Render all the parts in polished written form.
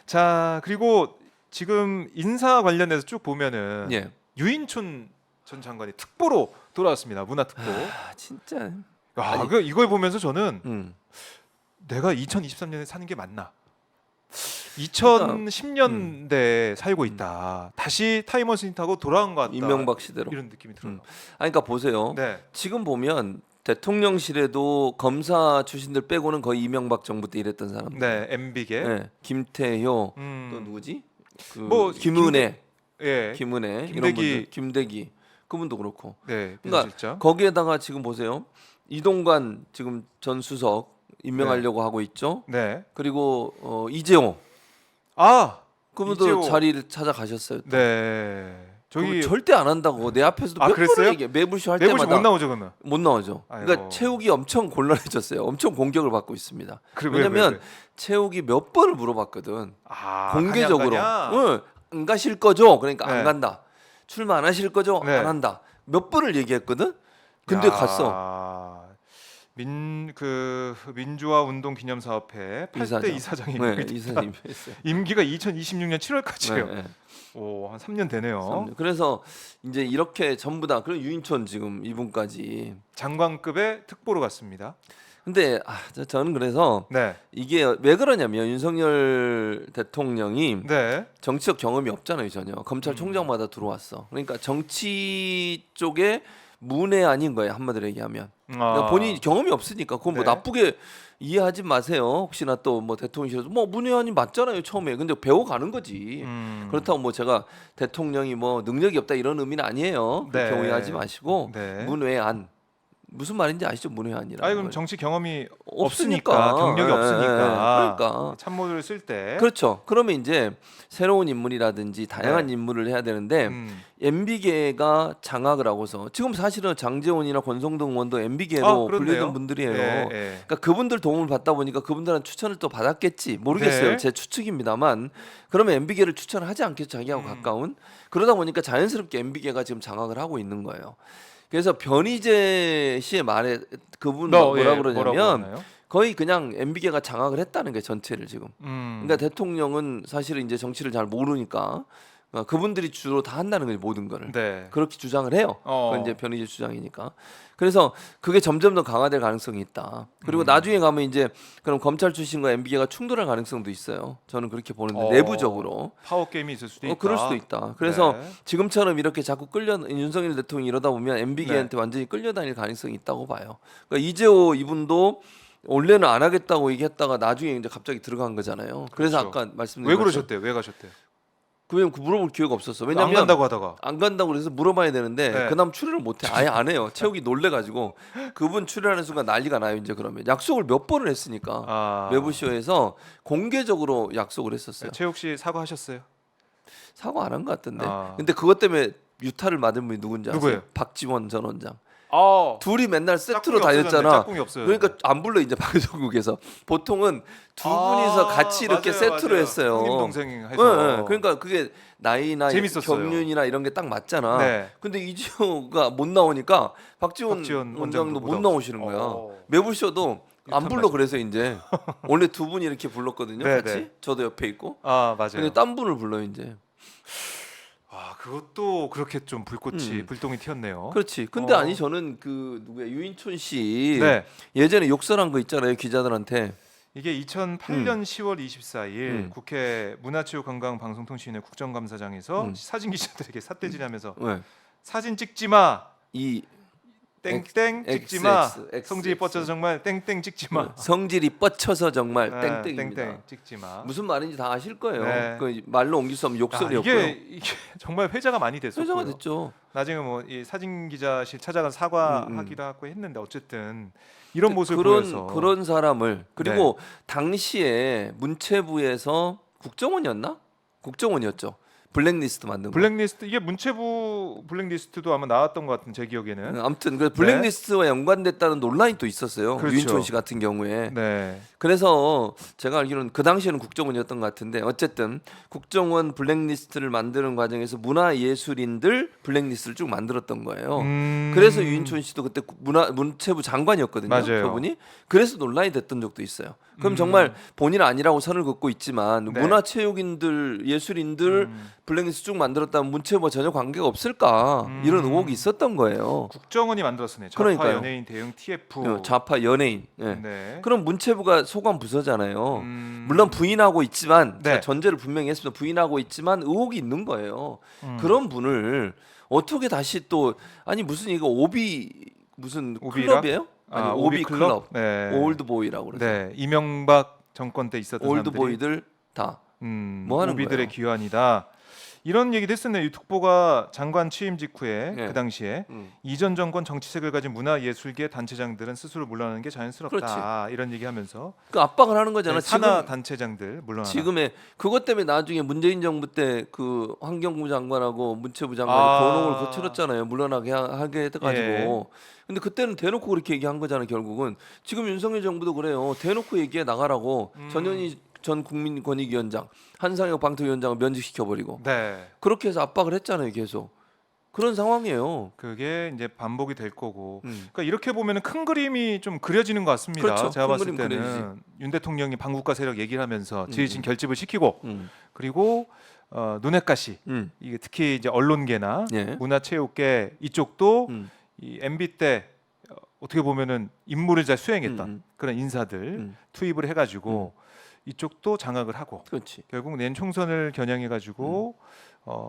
자, 그리고 지금 인사 관련해서 쭉 보면은 예. 유인촌 전 장관이 특보로 돌아왔습니다. 문화특보. 아 진짜. 아, 아니, 이걸 보면서 저는 음. 내가 2023년에 사는 게 맞나? 그러니까, 2010년대에 살고 있다. 다시 타임머신 타고 돌아온 것 같다. 이명박 시대로. 이런 느낌이 들어요. 아니, 그러니까 보세요. 네. 지금 보면 대통령실에도 검사 출신들 빼고는 거의 이명박 정부 때 일했던 사람들. 네, MB계. 네. 김태효 또 음. 누구지? 그 뭐, 김은혜, 예. 김은혜 김대기. 이런 분들, 김대기 그분도 그렇고. 네, 그러니까 비서실장. 거기에다가 지금 보세요. 이동관 지금 전 수석 임명하려고 하고 있죠. 네. 그리고 이재호 아, 그분도 이재호. 자리를 찾아가셨어요. 또. 네. 저기 절대 안 한다고 내 앞에서도 아, 몇 그랬어요? 번을 얘기해. 매불쇼 할 매부시 때마다 못 나오죠, 그러면. 못 나오죠. 그러니까 아이고. 최욱이 엄청 곤란해졌어요. 엄청 공격을 받고 있습니다. 그래, 왜냐면 왜? 최욱이 몇 번을 물어봤거든. 아, 공개적으로. 가냐? 응, 안 가실 거죠? 그러니까 네. 안 간다. 출마 안 하실 거죠? 네. 안 한다. 몇 번을 얘기했거든. 근데 야, 갔어. 민주화 운동 기념사업회 8대 이사장이 네, 이사님 했어요. 임기가 2026년 7월까지예요. 네, 네. 오, 한 3년 되네요. 그래서 이제 이렇게 전부 다 그리고 유인촌 지금 이분까지. 장관급의 특보로 갔습니다. 근데 저는 그래서 네. 이게 왜 그러냐면 윤석열 대통령이 네. 정치적 경험이 없잖아요 전혀. 검찰총장마다 들어왔어. 그러니까 정치 쪽에 문외한인 거예요 한마디로 얘기하면. 그러니까 본인이 경험이 없으니까 그건 뭐 네. 나쁘게 이해하지 마세요. 혹시나 또 뭐 대통령실에서 뭐 문외한이 맞잖아요 처음에. 근데 배워가는 거지. 그렇다고 뭐 제가 대통령이 뭐 능력이 없다 이런 의미는 아니에요. 네. 그렇게 오해하지 마시고 네. 문외한 무슨 말인지 아시죠? 문외한이라는 아니 그럼 걸. 정치 경험이 없으니까. 없으니까 경력이 예, 없으니까 그러니까. 참모들을 쓸 때 그렇죠. 그러면 이제 새로운 인물이라든지 다양한 네. 인물을 해야 되는데 MB계가 장악을 하고서 지금 사실은 장제원이나 권성동 의원도 MB계로 그렇네요. 분류된 분들이에요. 네, 네. 그러니까 그분들 도움을 받다 보니까 그분들한 추천을 또 받았겠지 모르겠어요. 네. 제 추측입니다만 그러면 MB계를 추천을 하지 않겠죠. 자기하고 가까운. 그러다 보니까 자연스럽게 MB계가 지금 장악을 하고 있는 거예요. 그래서 변희재 씨의 말에 그분 뭐라 그러냐면 하나요? 거의 그냥 MB계가 장악을 했다는 게 전체를 지금. 음. 그러니까 대통령은 사실은 이제 정치를 잘 모르니까 그분들이 주로 다 한다는 거지 모든 거를. 네. 그렇게 주장을 해요. 어. 그건 이제 변희재 주장이니까. 그래서 그게 점점 더 강화될 가능성이 있다. 그리고 나중에 가면 이제 그럼 검찰 출신과 MB계가 충돌할 가능성도 있어요. 저는 그렇게 보는데 내부적으로. 파워 게임이 있을 수도 있다. 그럴 수도 있다. 그래서 네. 지금처럼 이렇게 자꾸 윤석열 대통령이 이러다 보면 MB계한테 완전히 끌려다닐 가능성이 있다고 봐요. 그러니까 이재호 이분도 원래는 안 하겠다고 얘기했다가 나중에 이제 갑자기 들어간 거잖아요. 그래서 그렇죠. 아까 말씀드린 왜 것처럼 그러셨대요? 왜 가셨대요? 그냥 물어볼 기회가 없었어. 안 왜냐면 간다고 하다가. 안 간다고 그래서 물어봐야 되는데 네. 그다음 출연을 못해. 아예 안 해요. 최욱이 놀래가지고 그분 출연하는 순간 난리가 나요. 이제 그러면 약속을 몇 번을 했으니까 매부쇼에서 공개적으로 약속을 했었어요. 최욱 씨 사과하셨어요? 사과 안 한 것 같던데. 아. 근데 그것 때문에 유타를 맞은 분이 누군지 아세요? 누구예요? 박지원 전 원장. 둘이 둘이 맨날 세트로 짝꿍이 다녔잖아. 짝꿍이 없어요. 그러니까 안 불러 이제 방송국에서. 보통은 두 분이서 같이 이렇게 맞아요, 세트로 맞아요. 했어요. 형님 동생 해서. 네. 그러니까 그게 나이나 재밌었어요. 경륜이나 이런 게 딱 맞잖아. 네. 근데 이지호가 못 나오니까 박지원 원장도 원장도 못 못 나오시는 거야. 어. 매불쇼도 안 유탄 불러. 맞아. 그래서 이제 원래 두 분이 이렇게 불렀거든요. 네, 같이. 네. 저도 옆에 있고. 맞아요. 근데 딴 분을 불러 이제. 그것도 그렇게 좀 불꽃이 불똥이 튀었네요. 그렇지. 근데 아니 저는 그 누구야 유인촌 씨 네. 예전에 욕설한 거 있잖아요 기자들한테. 이게 2008년 10월 24일 국회 문화체육관광방송통신회 국정감사장에서 사진 기자들에게 삿대질하면서 네. 사진 찍지 마. 이 땡땡 X, 찍지 마. X, X, 성질이 X. 뻗쳐서 정말 땡땡 찍지 마. 성질이 뻗쳐서 정말 땡땡입니다. 땡땡 찍지 마. 무슨 말인지 다 아실 거예요. 네. 그 말로 옮길 수 없는 욕설이었고요. 이게 정말 회자가 많이 됐었고요. 회자가 됐죠. 나중에 뭐 이 사진 기자실 찾아간 사과하기도 하고 했는데 어쨌든 이런 모습을 보여서 그런 사람을 그리고 당시에 문체부에서 국정원이었죠. 블랙리스트 만든 거. 블랙리스트 이게 문체부 블랙리스트도 아마 나왔던 것 같은 제 기억에는. 아무튼 그 블랙리스트와 연관됐다는 논란이 또 있었어요. 그렇죠. 유인촌 씨 같은 경우에. 네. 그래서 제가 알기로는 그 당시에는 국정원이었던 것 같은데 어쨌든 국정원 블랙리스트를 만드는 과정에서 문화예술인들 블랙리스트를 쭉 만들었던 거예요. 그래서 유인촌 씨도 그때 문체부 장관이었거든요. 맞아요. 그분이. 그래서 논란이 됐던 적도 있어요. 그럼 정말 본인 아니라고 선을 긋고 있지만 네. 문화체육인들, 예술인들 블랙리스트 쭉 만들었다면 문체부와 전혀 관계가 없을까 이런 의혹이 있었던 거예요. 국정원이 만들었으네. 좌파 그러니까요. 연예인 대응 TF. 좌파 연예인. 예. 네. 그럼 문체부가 소관 부서잖아요. 물론 부인하고 있지만 네. 제가 전제를 분명히 했습니다. 부인하고 있지만 의혹이 있는 거예요. 그런 분을 어떻게 다시 또 아니 무슨 이거 오비 무슨 오비라? 클럽이에요? 아니 오비 오비 클럽. 네. 올드보이라고 그러죠. 네. 이명박 정권 때 있었던 사람들이 올드보이들 다. 뭐 하는 오비들의 거예요? 귀환이다. 이런 얘기도 했었네요. 유특보가 장관 취임 직후에 네. 그 당시에 이전 정권 정치색을 가진 문화예술계 단체장들은 스스로 물러나는 게 자연스럽다. 이런 얘기하면서 그 압박을 하는 거잖아. 산하 지금 단체장들 물러나라. 지금의 그것 때문에 나중에 문재인 정부 때 그 환경부 장관하고 문체부 장관이 아. 건홍을 거칠었잖아요. 물러나게 하게 해가지고. 예. 근데 그때는 대놓고 그렇게 얘기한 거잖아요. 결국은 지금 윤석열 정부도 그래요. 대놓고 얘기해 나가라고 전현희 전 국민권익위원장, 한상혁 방통위원장을 면직시켜 버리고 네. 그렇게 해서 압박을 했잖아요. 계속 그런 상황이에요. 그게 이제 반복이 될 거고. 그러니까 이렇게 보면은 큰 그림이 좀 그려지는 것 같습니다. 그렇죠. 제가 큰 봤을 그림 때는 그려지지. 윤 대통령이 반국가 세력 얘기를 하면서 지지층 결집을 시키고 음. 그리고 눈엣가시 이게 특히 이제 언론계나 예. 문화체육계 이쪽도 음. 이 MB 때 어떻게 보면은 임무를 잘 수행했던 그런 인사들 투입을 해가지고 이쪽도 장악을 하고 그렇지. 결국 내년 총선을 겨냥해가지고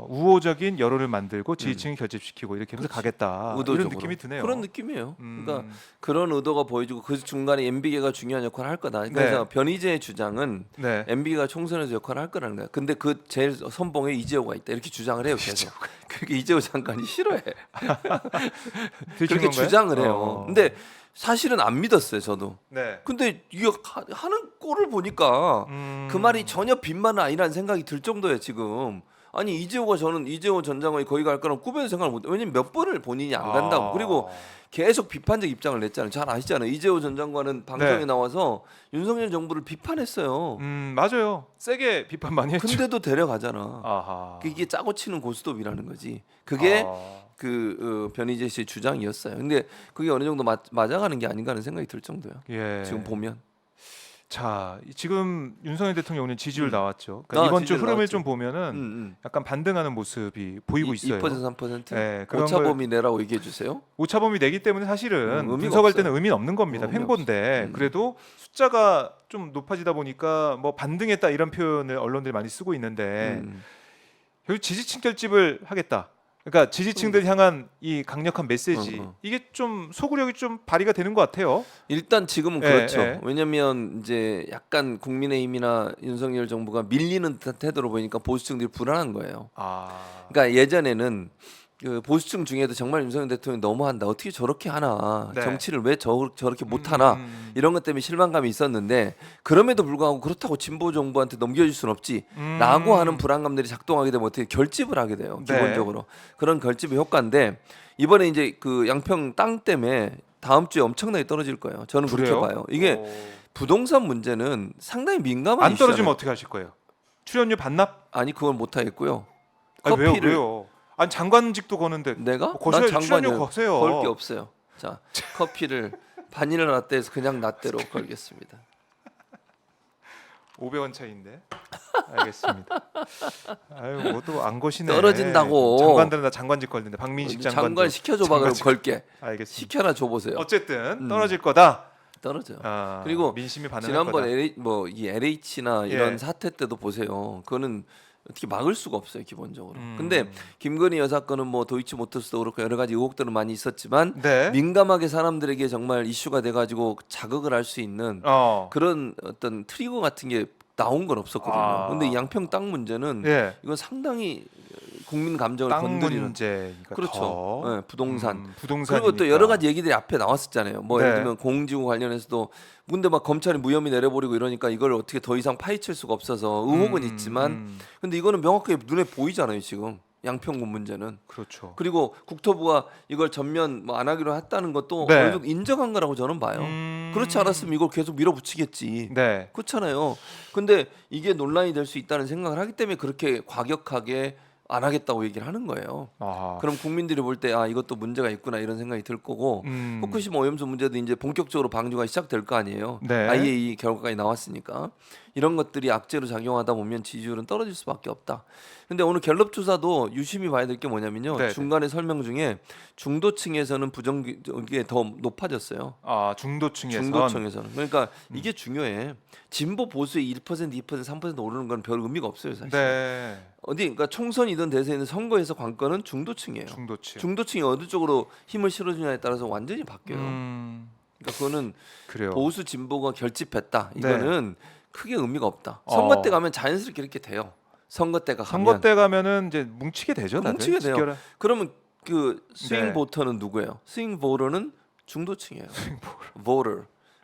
우호적인 여론을 만들고 지지층을 결집시키고 이렇게 하면서 가겠다 이런 의도적으로. 느낌이 드네요. 그런 느낌이에요. 그러니까 그런 의도가 보여지고 그 중간에 MB계가 중요한 역할을 할 거다. 네. 그래서 변희재의 주장은 네. MB가 총선에서 역할을 할 거라는 거야. 근데 그 제일 선봉에 이재호가 있다. 이렇게 주장을 해요. 계속. 그게 이재호 장관이 싫어해. 들킨 그렇게 건가요? 주장을 해요. 근데 사실은 안 믿었어요. 저도. 네. 근데 이거 하는 꼴을 보니까 그 말이 전혀 빈말은 아니라는 생각이 들 정도예요. 지금. 아니 저는 이재호 전 장관이 거기 갈 거라고 꿈에도 생각을 못. 왜냐면 몇 번을 본인이 안 간다고. 그리고 계속 비판적 입장을 냈잖아요. 잘 아시잖아요. 이재호 전 장관은 방송에 네. 나와서 윤석열 정부를 비판했어요. 맞아요. 세게 비판 많이 했죠. 근데도 데려가잖아. 아하. 이게 짜고 치는 고스톱이라는 거지. 그게 아. 변희재 씨의 주장이었어요. 근데 그게 어느 정도 맞아가는 게 아닌가 하는 생각이 들 정도예요. 예. 지금 보면. 자, 지금 윤석열 대통령 오늘 지지율 나왔죠. 그러니까 이번 주 지지율 흐름을 나왔죠. 좀 보면은 약간 반등하는 모습이 보이고 있어요. 2% 3%? 네, 그런 오차범위 내라고 얘기해 주세요. 오차범위 내기 때문에 사실은 의미가 분석할 없어요. 때는 의미는 없는 겁니다. 의미 횡보인데 그래도 숫자가 좀 높아지다 보니까 뭐 반등했다 이런 표현을 언론들이 많이 쓰고 있는데 결국 지지층 결집을 하겠다. 그러니까 지지층들 향한 이 강력한 메시지 이게 좀 소구력이 좀 발휘가 되는 것 같아요. 일단 지금은 예, 그렇죠. 예. 왜냐하면 이제 약간 국민의힘이나 윤석열 정부가 밀리는 듯한 태도로 보니까 보수층들이 불안한 거예요. 아, 그러니까 예전에는 그 보수층 중에도 정말 윤석열 대통령이 너무한다. 어떻게 저렇게 하나? 네. 정치를 왜 저렇게 못하나? 이런 것 때문에 실망감이 있었는데 그럼에도 불구하고 그렇다고 진보 정부한테 넘겨줄 수는 없지라고 하는 불안감들이 작동하게 되면 어떻게 결집을 하게 돼요. 네. 기본적으로 그런 결집의 효과인데 이번에 이제 그 양평 땅 때문에 다음 주에 엄청나게 떨어질 거예요. 저는 그렇게 그래요? 봐요. 이게 부동산 문제는 상당히 민감한 안 떨어지면 이슈잖아요. 어떻게 하실 거예요? 출연료 반납? 아니 그걸 못 하겠고요. 아니, 커피를 왜요? 아니 장관직도 거는데 내가 뭐 거셔야 난 출연료 장관이요. 거세요. 걸 게 없어요. 자 커피를 바닐라 라떼에서 그냥 라떼로 걸겠습니다. 500원 차이인데. 알겠습니다. 아유, 뭐또 안 거시네. 떨어진다고. 장관들은 다 장관직 걸리는데 박민식 장관. 장관 시켜줘봐 그럼 걸게. 알겠습니다. 시켜나 줘보세요. 어쨌든 떨어질 거다. 떨어져요. 아, 그리고 민심이 반응할 지난번 거다. 이 LH나 이런 예. 사태 때도 보세요. 그거는 어떻게 막을 수가 없어요 기본적으로. 근데 김건희 여사 건은 뭐 도이치모터스도 그렇고 여러 가지 의혹들은 많이 있었지만 네. 민감하게 사람들에게 정말 이슈가 돼가지고 자극을 할 수 있는 그런 어떤 트리거 같은 게 나온 건 없었거든요. 아. 근데 이 양평 땅 문제는 예. 이건 상당히 국민 감정을 땅 건드리는 문제니까 그렇죠. 더. 네, 부동산. 부동산. 그리고 또 여러 가지 얘기들이 앞에 나왔었잖아요. 뭐 예를 네. 들면 공지구 관련해서도 근데 막 검찰이 무혐의 내려버리고 이러니까 이걸 어떻게 더 이상 파헤칠 수가 없어서 의혹은 있지만 근데 이거는 명확하게 눈에 보이잖아요 지금 양평군 문제는. 그렇죠. 그리고 국토부가 이걸 전면 뭐 안 하기로 했다는 것도 네. 어느 정도 인정한 거라고 저는 봐요. 그렇지 않았으면 이걸 계속 밀어붙이겠지. 네. 그렇잖아요. 근데 이게 논란이 될 수 있다는 생각을 하기 때문에 그렇게 과격하게 안 하겠다고 얘기를 하는 거예요. 아, 그럼 국민들이 볼 때 아 이것도 문제가 있구나 이런 생각이 들 거고 후쿠시마 오염수 문제도 이제 본격적으로 방류가 시작될 거 아니에요. 네. IAEA 결과까지 나왔으니까 이런 것들이 악재로 작용하다 보면 지지율은 떨어질 수밖에 없다. 근데 오늘 갤럽 조사도 유심히 봐야 될 게 뭐냐면요. 네, 중간에 설명 중에 중도층에서는 부정적이 더 높아졌어요. 아 중도층에선 중도층에서는. 그러니까 이게 중요해. 진보 보수의 1%, 2%, 3% 오르는 건 별 의미가 없어요, 사실. 네 어디 그러니까 총선이든 대선이든 선거에서 관건은 중도층이에요. 중도층. 중도층이 어느 쪽으로 힘을 실어주냐에 따라서 완전히 바뀌어요. 그러니까 그거는 그래요. 보수 진보가 결집했다. 네. 이거는 크게 의미가 없다. 선거 때 가면 자연스럽게 이렇게 돼요. 선거 때가 가면 선거 때 가면은 이제 뭉치게 되죠. 다들. 뭉치게 돼요. 직결한. 그러면 그 스윙 네. 보터는 누구예요? 스윙 보터는 중도층이에요. 보터.